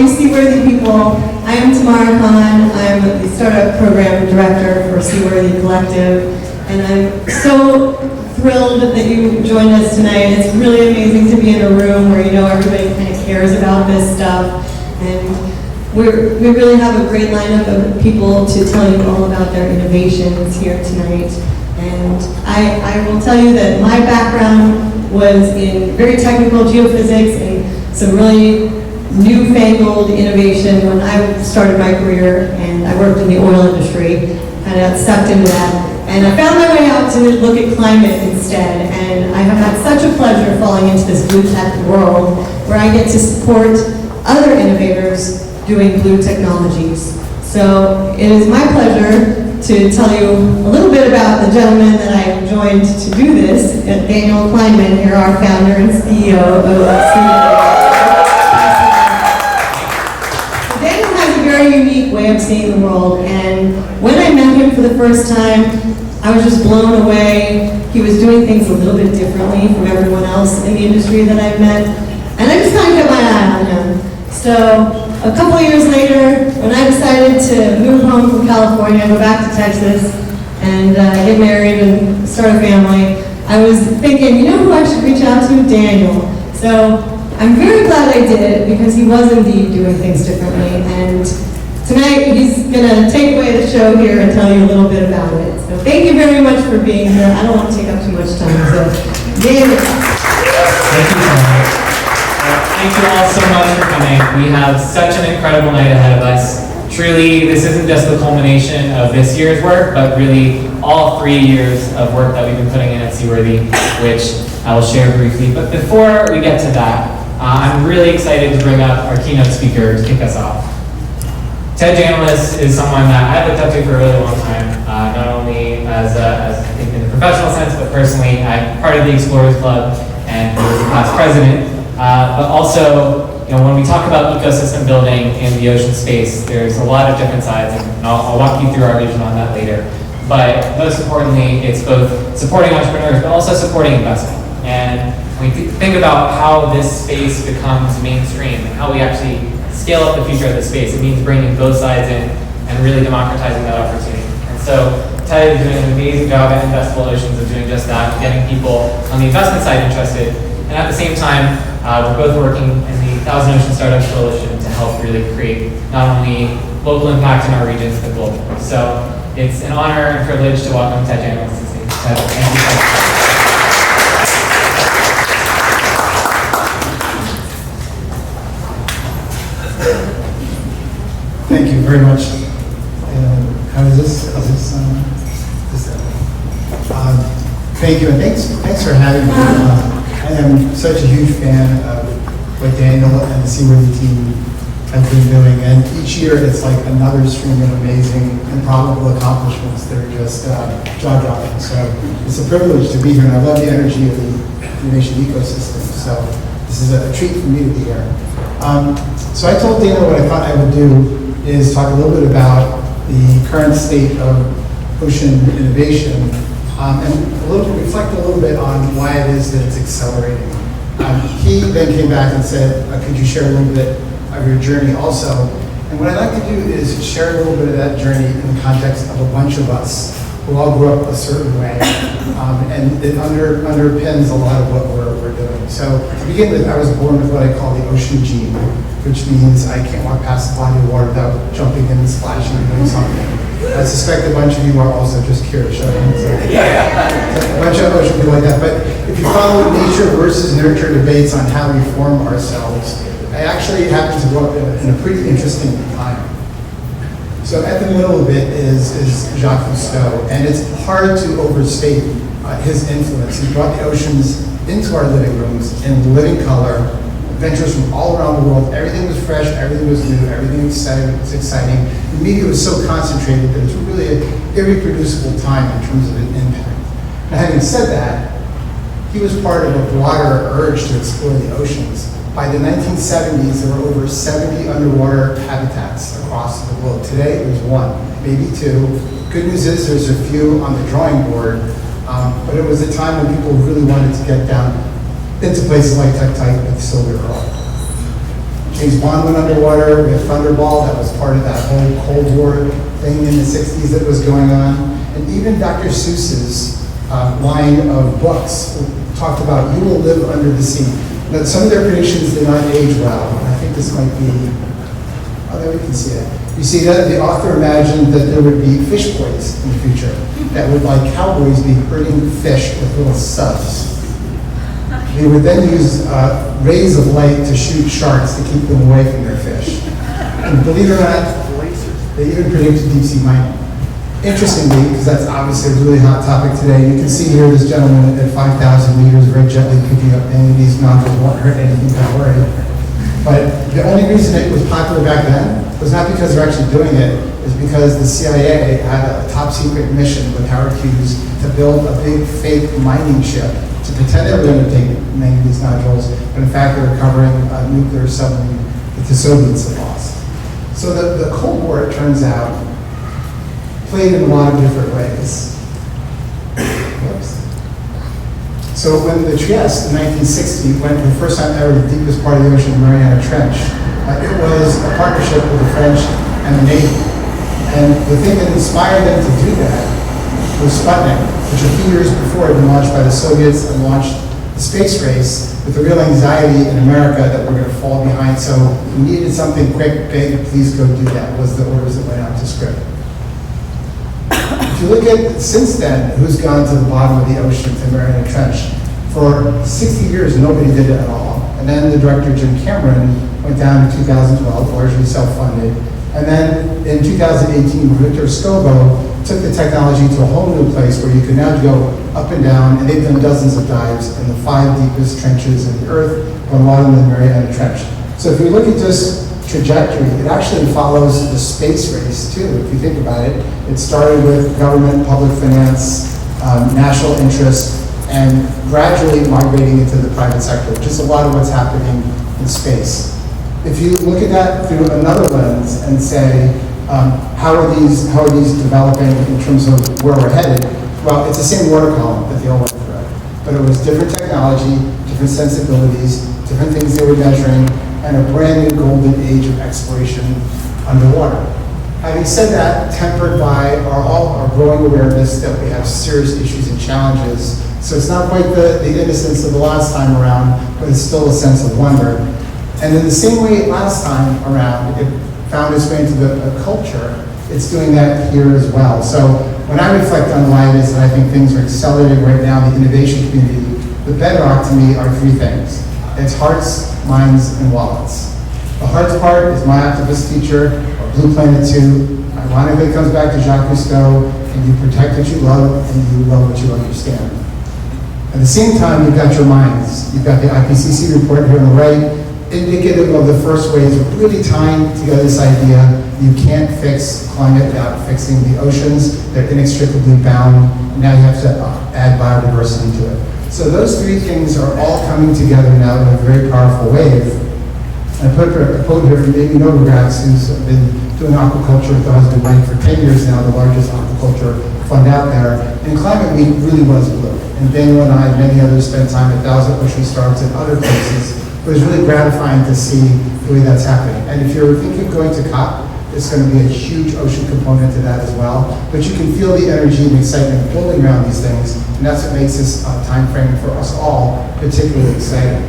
you Seaworthy people, I am Tamara Khan. I'm the Startup Program Director for Seaworthy Collective, and I'm so thrilled that you joined us tonight. It's really amazing to be in a room where you know everybody kind of cares about this stuff, and we really have a great lineup of people to tell you all about their innovations here tonight. And I will tell you that my background was in very technical geophysics and some really newfangled innovation when I started my career, and I worked in the oil industry, kind of got sucked into that. And I found my way out to look at climate instead, and I have had such a pleasure falling into this BlueTech world where I get to support other innovators doing blue technologies. So it is my pleasure to tell you a little bit about the gentleman that I joined to do this, Daniel Kleinman, here, our founder and CEO of Seaworthy. Daniel has a very unique way of seeing the world, and when I met him for the first time, I was just blown away. He was doing things a little bit differently from everyone else in the industry that I've met, and I just kind of kept my eye on him. So a couple of years later, when I decided to move home from California, go back to Texas, and get married and start a family, I was thinking, you know who I should reach out to? Daniel. So I'm very glad I did, because he was indeed doing things differently. And tonight, he's going to take away the show here and tell you a little bit about it. So thank you very much for being here. I don't want to take up too much time. So, Daniel. Thank you so much. Thank you all so much for coming. We have such an incredible night ahead of us. Truly, this isn't just the culmination of this year's work, but really all 3 years of work that we've been putting in at Seaworthy, which I will share briefly. But before we get to that, I'm really excited to bring up our keynote speaker to kick us off. Ted Janulis is someone that I've looked up to for a really long time, not only as I think in the professional sense, but personally. I'm part of the Explorers Club and was the past president. But also, when we talk about ecosystem building in the ocean space, there's a lot of different sides, and I'll walk you through our vision on that later. But most importantly, it's both supporting entrepreneurs, but also supporting investment. And when we think about how this space becomes mainstream and how we actually scale up the future of this space, it means bringing both sides in and really democratizing that opportunity. And so Ted is doing an amazing job at Investable Oceans of doing just that, getting people on the investment side interested. And at the same time, we're both working in the 1,000 Ocean Startups Coalition to help really create not only local impact in our regions, but global. So it's an honor and privilege to welcome Ted Janulis to the stage. Ted, thank you so much. Thank you very much. How is this? Thank you, and thanks for having me. I am such a huge fan of what Daniel and the Seaworthy team have been doing, and each year it's like another string of amazing, improbable accomplishments that are just jaw-dropping. So it's a privilege to be here, and I love the energy of the innovation ecosystem. So this is a treat for me to be here. So I told Daniel what I thought I would do is talk a little bit about the current state of ocean innovation, and reflect a little bit on why it is that it's accelerating. He then came back and said, could you share a little bit of your journey also? And what I'd like to do is share a little bit of that journey in the context of a bunch of us who all grew up a certain way, and it underpins a lot of what we're doing. So to begin with, I was born with what I call the ocean gene, which means I can't walk past a body of water without jumping in and splashing and doing something. I suspect a bunch of you are also just curious. So a bunch of ocean people like that. But if you follow nature versus nurture debates on how we form ourselves, I actually happen to grow up in a pretty interesting time. So at the middle of it is Jacques Cousteau, and it's hard to overstate his influence. He brought the oceans into our living rooms in living color, adventures from all around the world. Everything was fresh, everything was new, everything was exciting. The media was so concentrated that it's really an irreproducible time in terms of an impact. Now, having said that, he was part of a broader urge to explore the oceans. By the 1970s, there were over 70 underwater habitats across the globe. Today, there's one, maybe two. Good news is there's a few on the drawing board, but it was a time when people really wanted to get down into places like Tectite with Silver Earl. James Bond went underwater. We had Thunderball, that was part of that whole Cold War thing in the 60s that was going on. And even Dr. Seuss's line of books talked about you will live under the sea. Now, some of their predictions did not age well. I think this might be, oh, there we can see it. You see that the author imagined that there would be fish boys in the future that would, like cowboys, be herding fish with little subs. They would then use rays of light to shoot sharks to keep them away from their fish. And believe it or not, they even predicted deep sea mining. Interestingly, because that's obviously a really hot topic today, you can see here this gentleman at 5,000 meters very gently picking up manganese nodules, won't hurt anything, don't worry. But the only reason it was popular back then was not because they're actually doing it, it's because the CIA had a top secret mission with Howard Hughes to build a big fake mining ship to pretend they were going to take manganese nodules, but in fact they were covering a nuclear submarine that the Soviets had lost. So the Cold War, it turns out, played in a lot of different ways. Whoops. So when the Trieste in 1960 went for the first time ever to the deepest part of the ocean, the Mariana Trench, it was a partnership with the French and the Navy. And the thing that inspired them to do that was Sputnik, which a few years before had been launched by the Soviets and launched the space race with the real anxiety in America that we're going to fall behind. So we needed something quick, big, please go do that, was the orders that went out to script. If you look at, since then, who's gone to the bottom of the ocean to Mariana Trench, for 60 years, nobody did it at all. And then the director, Jim Cameron, went down in 2012, largely self-funded. And then in 2018, Victor Scobo took the technology to a whole new place where you can now go up and down, and they've done dozens of dives in the 5 deepest trenches in the earth, one of them in the Mariana Trench. So if you look at this trajectory, it actually follows the space race too, if you think about it. It started with government, public finance, national interest, and gradually migrating into the private sector, which is a lot of what's happening in space. If you look at that through another lens and say, how are these developing in terms of where we're headed? Well, it's the same water column that they all went through, but it was different technology, different sensibilities, different things they were measuring, and a brand new golden age of exploration underwater. Having said that, tempered by our growing awareness that we have serious issues and challenges. So it's not quite the innocence of the last time around, but it's still a sense of wonder. And in the same way last time around, it found its way into the culture, it's doing that here as well. So when I reflect on why it is that I think things are accelerating right now in the innovation community, the bedrock to me are 3 things. It's hearts, minds, and wallets. The hearts part is my octopus teacher, or Blue Planet 2. Ironically, it comes back to Jacques Cousteau, and you protect what you love, and you love what you understand. At the same time, you've got your minds. You've got the IPCC report here on the right, indicative of the first ways of really tying together this idea you can't fix climate without fixing the oceans. They're inextricably bound. Now you have to add biodiversity to it. So those 3 things are all coming together now in a very powerful wave. And I put a quote here from Amy Novogratz, who's been doing aquaculture with her husband Mike for 10 years now, the largest aquaculture fund out there. And Climate Week really was blue. And Daniel and I and many others spent time at Thousand Ocean Stars and other places. But it's really gratifying to see the way that's happening. And if you're thinking of going to COP, it's going to be a huge ocean component to that as well. But you can feel the energy and excitement building around these things, and that's what makes this time frame for us all particularly exciting.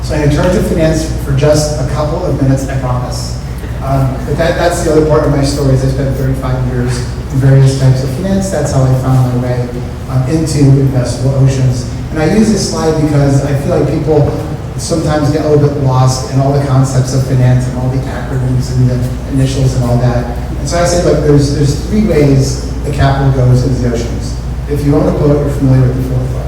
So I'm going to turn to finance for just a couple of minutes, I promise. But that's the other part of my story. Is I spent 35 years in various types of finance. That's how I found my way into Investable Oceans. And I use this slide because I feel like people sometimes get a little bit lost in all the concepts of finance and all the acronyms and the initials and all that. And so I say, look, there's 3 ways the capital goes into the oceans. If you own a boat, you're familiar with the 4th way.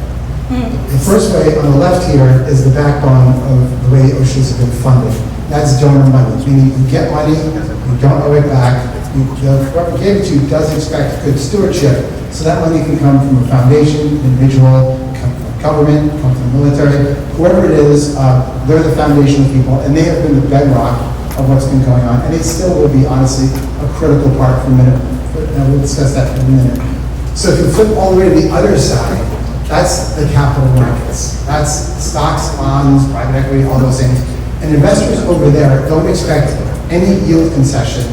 The first way on the left here is the backbone of the way oceans have been funded. That's donor money, meaning you get money, you don't owe it back. Whoever gave it to you does expect good stewardship, so that money can come from a foundation, individual, government, come from the military, whoever it is, they're the foundational people, and they have been the bedrock of what's been going on, and it still will be, honestly, a critical part for a minute, and we'll discuss that in a minute. So if you flip all the way to the other side, that's the capital markets. That's stocks, bonds, private equity, all those things. And investors over there don't expect any yield concession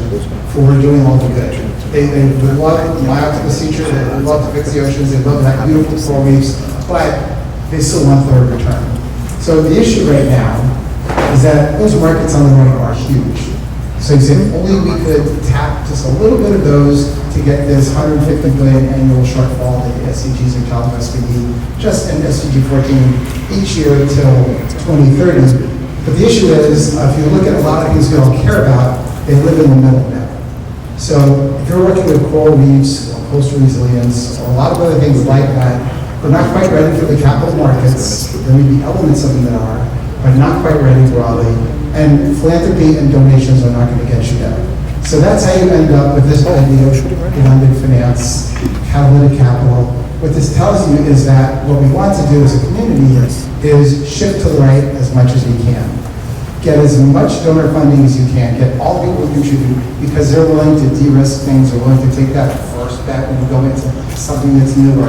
for doing all the good. They would love my octopus teacher, they would love to fix the oceans, they love to have beautiful coral reefs, but they still want their return. So the issue right now is that those markets on the right are huge. So you say, if only we could tap just a little bit of those to get this 150 billion annual shortfall that the SDGs are telling us we need, just in SDG 14 each year until 2030. But the issue is, if you look at a lot of things we all care about, they live in the middle now. So if you're working with coral reefs, or coastal resilience, or a lot of other things like that, we're not quite ready for the capital markets. There may be elements of them that are, but not quite ready broadly. And philanthropy and donations are not going to get you there. So that's how you end up with this idea of blended finance, catalytic capital. What this tells you is that what we want to do as a community is shift to the right as much as we can. Get as much donor funding as you can. Get all people to contribute because they're willing to de-risk things, they're willing to take that first bet when you go into something that's newer.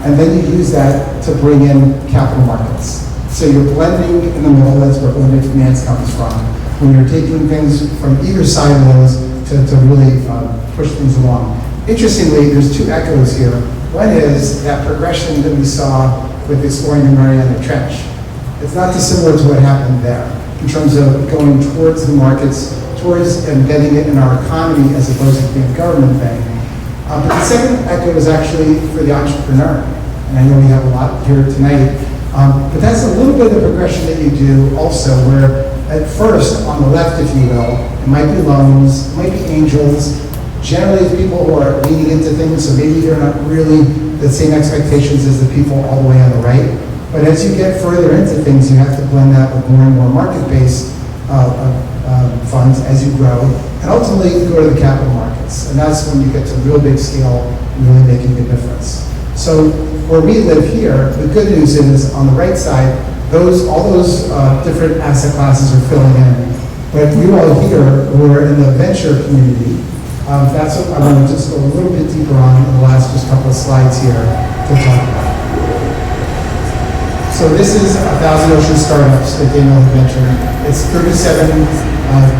And then you use that to bring in capital markets. So you're blending in the middle, that's where blended finance comes from. When you're taking things from either side of those to really push things along. Interestingly, there's two echoes here. One is that progression that we saw with exploring the Mariana Trench. It's not dissimilar to what happened there in terms of going towards the markets, towards embedding it in our economy as opposed to being a government thing. But the second echo is actually for the entrepreneur. And I know we have a lot here tonight. But that's a little bit of the progression that you do also, where at first, on the left, if you will, it might be loans, it might be angels. Generally, it's people who are leaning into things, so maybe they're not really the same expectations as the people all the way on the right. But as you get further into things, you have to blend that with more and more market-based funds as you grow, and ultimately you go to the capital markets. And that's when you get to real big scale and really making a difference. So where we live here, the good news is on the right side, all those different asset classes are filling in. But you all here who are in the venture community, that's what I want to just go a little bit deeper on in the last just couple of slides here to talk about. So this is 1,000 Ocean Startups that Daniel had mentioned. It's 37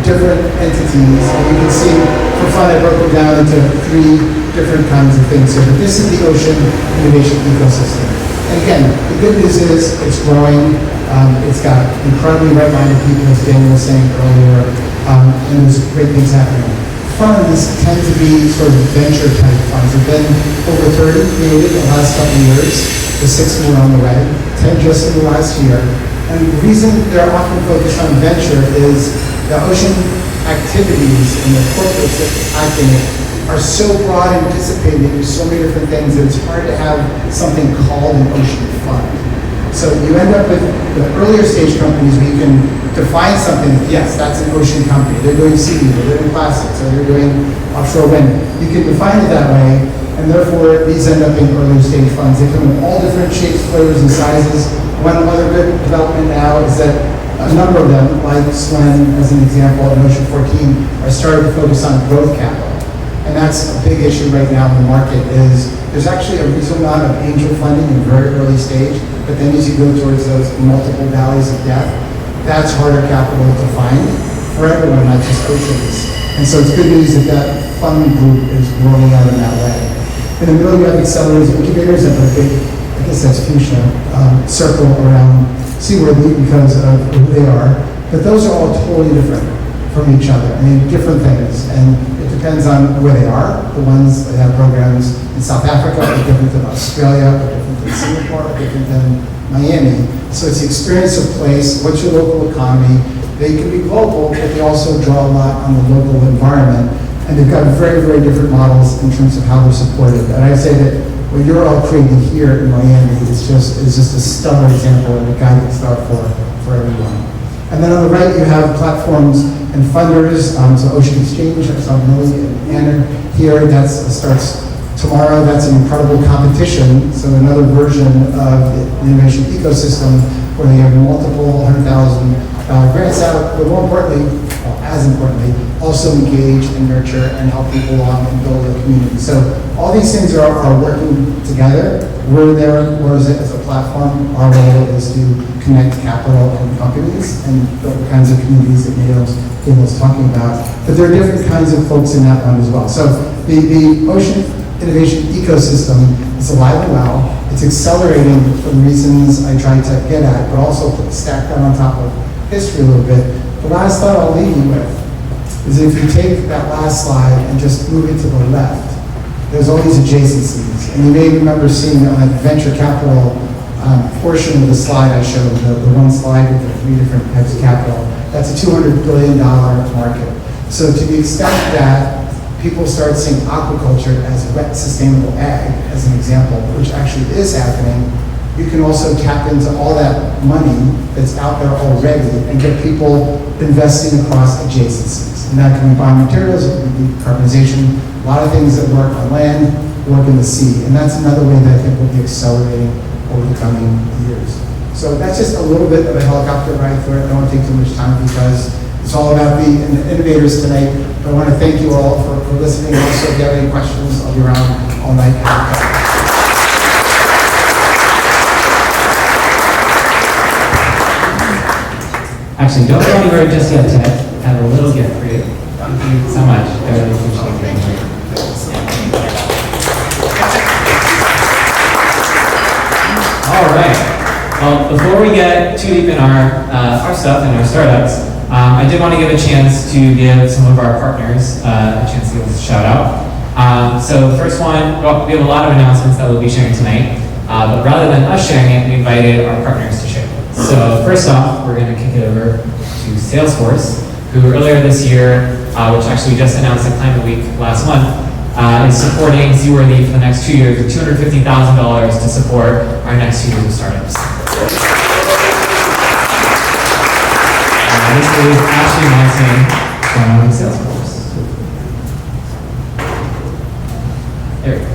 different entities, and you can see, for fun, I broke them down into 3 different kinds of things here. But this is the ocean innovation ecosystem. And again, the good news is it's growing. It's got incredibly right-minded people, as Daniel was saying earlier, and there's great things happening. Funds tend to be sort of venture-type funds. There have been over 30 created in the last couple of years. There's 6 more on the way, 10 just in the last year. And the reason they're often focused on venture is the ocean activities and the corporates that act in it are so broad and dissipated into so many different things that it's hard to have something called an ocean fund. So you end up with the earlier stage companies where you can define something, yes, that's an ocean company. They're doing seaweed, or they're doing plastics, or they're doing offshore wind. You can define it that way, and therefore these end up being earlier stage funds. They come in all different shapes, flavors, and sizes. One other good development now is that a number of them, like SWEN as an example, and Ocean 14, are starting to focus on growth capital. And that's a big issue right now in the market is there's actually a reasonable amount of angel funding in very early stage, but then as you go towards those multiple valleys of death, that's harder capital to find for everyone, not just oceans. And so it's good news that that fund group is growing out in that way. In the middle, you have accelerators, incubators, and a big, I guess that's fuchsia, circle around Seaworthy because of who they are. But those are all totally different from each other. I mean, different things. And it depends on where they are. The ones that have programs in South Africa are different than Australia, are different than Singapore, are different than Miami. So it's the experience of place, what's your local economy. They can be global, but they also draw a lot on the local environment. And they've got very, very different models in terms of how they're supported. And I'd say that what you're all creating here in Miami is just a stellar example and a guiding star for everyone. And then on the right, you have platforms and funders. So Ocean Exchange, I saw Millie and Anna here. That starts tomorrow. That's an incredible competition. So another version of the innovation ecosystem where they have multiple $100,000 grants out, but more importantly, capital, as importantly, also engage and nurture and help people along and build a community. So all these things are working together. We're there, whereas as a platform, our role is to connect capital and companies and build the kinds of communities that Daniel's talking about. But there are different kinds of folks in that one as well. So the ocean innovation ecosystem is alive and well. It's accelerating for the reasons I tried to get at, but also stack that on top of history a little bit. The last thought I'll leave you with is if you take that last slide and just move it to the left, there's all these adjacencies. And you may remember seeing on the venture capital portion of the slide I showed, the one slide with the 3 different types of capital, that's a $200 billion market. So to the extent that people start seeing aquaculture as wet sustainable ag, as an example, which actually is happening, you can also tap into all that money that's out there already and get people investing across adjacencies. And that can be biomaterials, it can be decarbonization, a lot of things that work on land, work in the sea. And that's another way that I think will be accelerating over the coming years. So that's just a little bit of a helicopter ride through it. I don't want to take too much time because it's all about the innovators tonight. But I want to thank you all for listening. Also, if you have any questions, I'll be around all night. Actually, don't go anywhere just yet, Ted. I have a little gift for you. Thank you so much. I really appreciate it. All right. Well, before we get too deep in our stuff and our startups, I did want to give a chance to give some of our partners a chance to give us a shout out. So the first one, well, we have a lot of announcements that we'll be sharing tonight, but rather than us sharing it, we invited our partners to share it. So first off, we're going to kick it over to Salesforce, who earlier this year, which actually just announced at Climate Week last month, is supporting Seaworthy for the next 2 years with $250,000 to support our next 2 years of startups. This is Ashley Monson from Salesforce. There we go.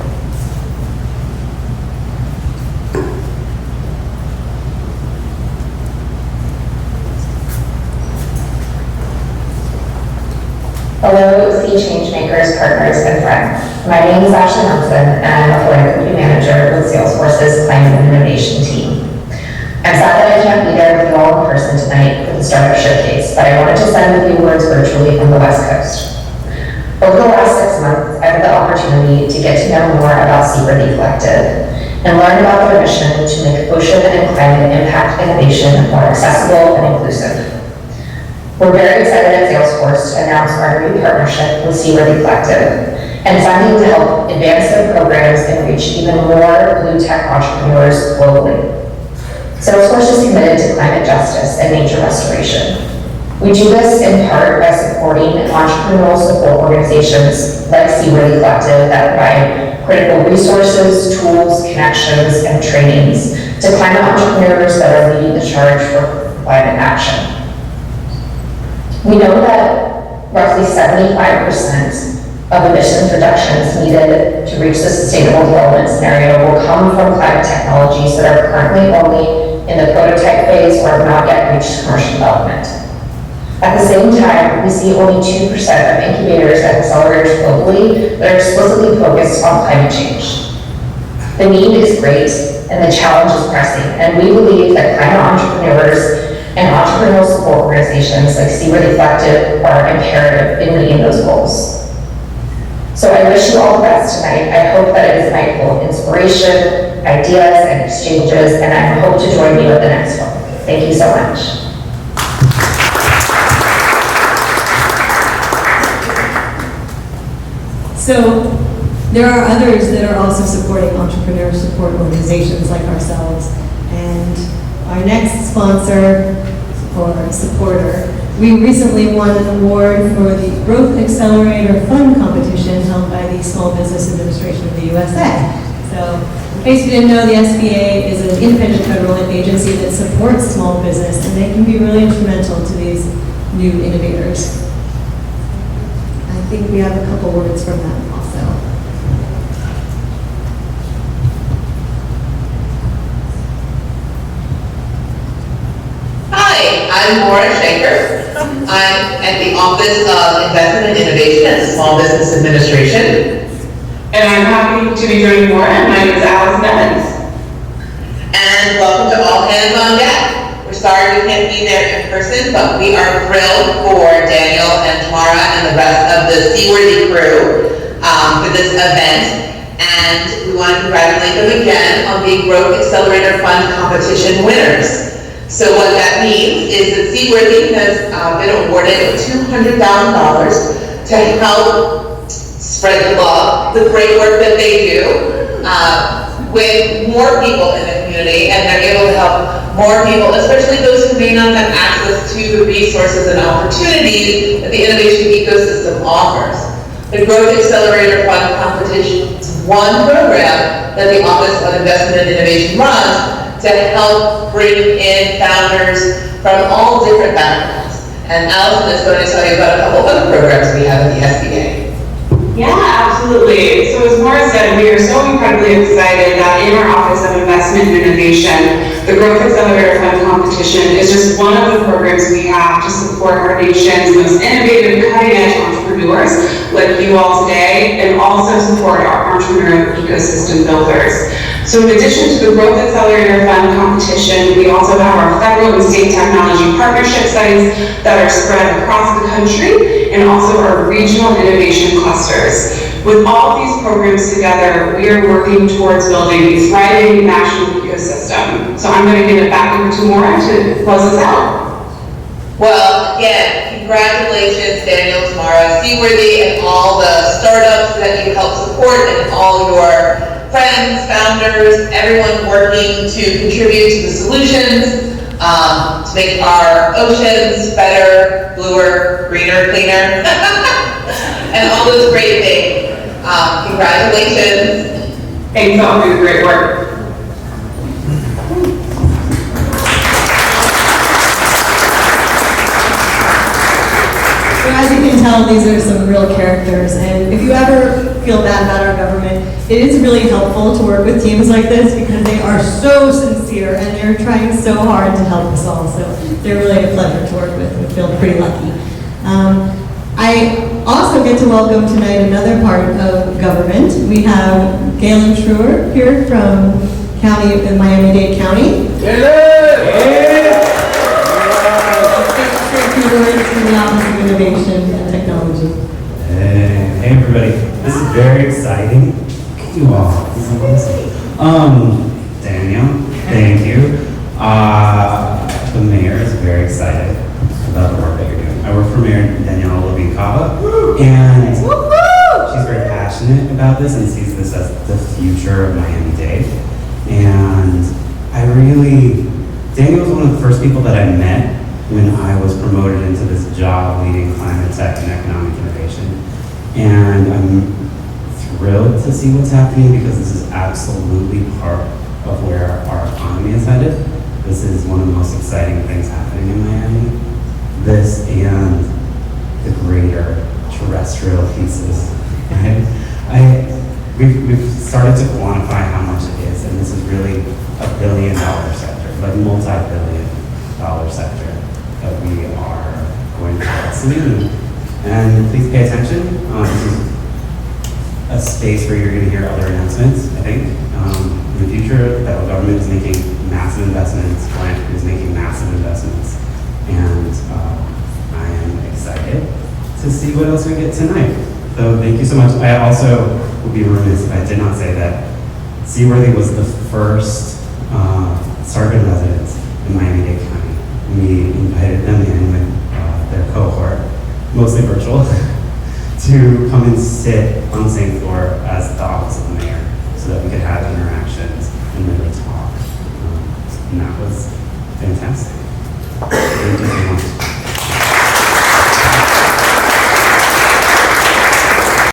Hello, Sea Changemakers, partners, and friends. My name is Ashley Munson, and I'm a philanthropy manager with Salesforce's Climate and Innovation team. I'm sad that I can't be there with you all in person tonight for the Startup Showcase, but I wanted to send a few words virtually from the West Coast. Over the last 6 months, I've had the opportunity to get to know more about Seaworthy Collective and learn about their mission to make ocean and climate impact innovation more accessible and inclusive. We're very excited at Salesforce to announce our new partnership with Seaworthy Collective and funding to help advance their programs and reach even more BlueTech entrepreneurs globally. Salesforce is committed to climate justice and nature restoration. We do this in part by supporting entrepreneurial support organizations like Seaworthy Collective that provide critical resources, tools, connections, and trainings to climate entrepreneurs that are leading the charge for climate action. We know that roughly 75% of emissions reductions needed to reach the sustainable development scenario will come from climate technologies that are currently only in the prototype phase or have not yet reached commercial development. At the same time, we see only 2% of incubators and accelerators globally that are explicitly focused on climate change. The need is great and the challenge is pressing, and we believe that climate entrepreneurs and entrepreneurial support organizations like Seaworthy Collective are imperative in meeting those goals. So I wish you all the best tonight. I hope that it is a night full of inspiration, ideas, and exchanges, and I hope to join you at the next one. Thank you so much. So there are others that are also supporting entrepreneur support organizations like ourselves. And our next sponsor or supporter, we recently won an award for the Growth Accelerator Fund competition held by the Small Business Administration of the USA. So in case you didn't know, the SBA is an independent federal agency that supports small business, and they can be really instrumental to these new innovators. I think we have a couple words from them also. Hi, I'm Maura Shaker. I'm at the Office of Investment and Innovation and Small Business Administration. And I'm happy to be joining Warren. My name is Allison Evans. And welcome to All Hands on Deck. We're sorry we can't be there in person, but we are thrilled for Daniel and Tamara and the rest of the Seaworthy crew for this event. And we want to congratulate them again on being Growth Accelerator Fund competition winners. So what that means is that Seaworthy has been awarded $200,000 to help spread the love, the great work that they do with more people in the community, and they're able to help more people, especially those who may not have access to the resources and opportunities that the innovation ecosystem offers. The Growth Accelerator Fund competition is one program that the Office of Investment and Innovation runs to help bring in founders from all different backgrounds. And Allison is going to tell you about a couple other programs we have at the SBA. Yeah, absolutely. So as Maura said, we are so incredibly excited that in our Office of Investment and Innovation, the Growth Accelerator Fund competition is just one of the programs we have to support our nation's most innovative, cutting-edge entrepreneurs like you all today, and also support our entrepreneurial ecosystem builders. So in addition to the Growth Accelerator Fund competition, we also have our federal and state technology partnership studies that are spread across the country, and also our regional innovation clusters. With all of these programs together, we are working towards building a thriving national ecosystem. So I'm going to give it back over to Maura to close us out. Well, again, congratulations, Daniel, Tamara, Seaworthy, and all the startups that you help support, and all your friends, founders, everyone working to contribute to the solutions to make our oceans better, bluer, greener, cleaner, and all those great things. Congratulations. Thanks all for the great work. So as you can tell, these are some real characters, and if you ever feel bad about our government, it is really helpful to work with teams like this because they are so sincere and they're trying so hard to help us all. So they're really a pleasure to work with. We feel pretty lucky. I also get to welcome tonight another part of government. We have Galen Schroer here from Miami-Dade County. From the Office of Innovation and Technology. Hey everybody, this is very exciting. You all, Daniel, thank you. The mayor is very excited about the work that you're doing. I work for Mayor Daniela Levine Cava, and she's very passionate about this and sees this as the future of Miami-Dade. And Daniel was one of the first people that I met when I was promoted into this job leading climate tech and economic innovation. And I'm thrilled to see what's happening because this is absolutely part of where our economy is headed. This is one of the most exciting things happening in Miami. This and the greater terrestrial pieces, right? We've started to quantify how much it is, and this is really $1 billion sector, like multi-billion dollar sector that we are going to pursue. And please pay attention. This is a space where you're going to hear other announcements, I think. In the future, the federal government is making massive investments, philanthropy is making massive investments, and I am excited to see what else we get tonight. So thank you so much. I also would be remiss if I did not say that Seaworthy was the first startup residence in Miami-Dade County. We invited them in with their cohort, mostly virtual, to come and sit on the same floor as the Office of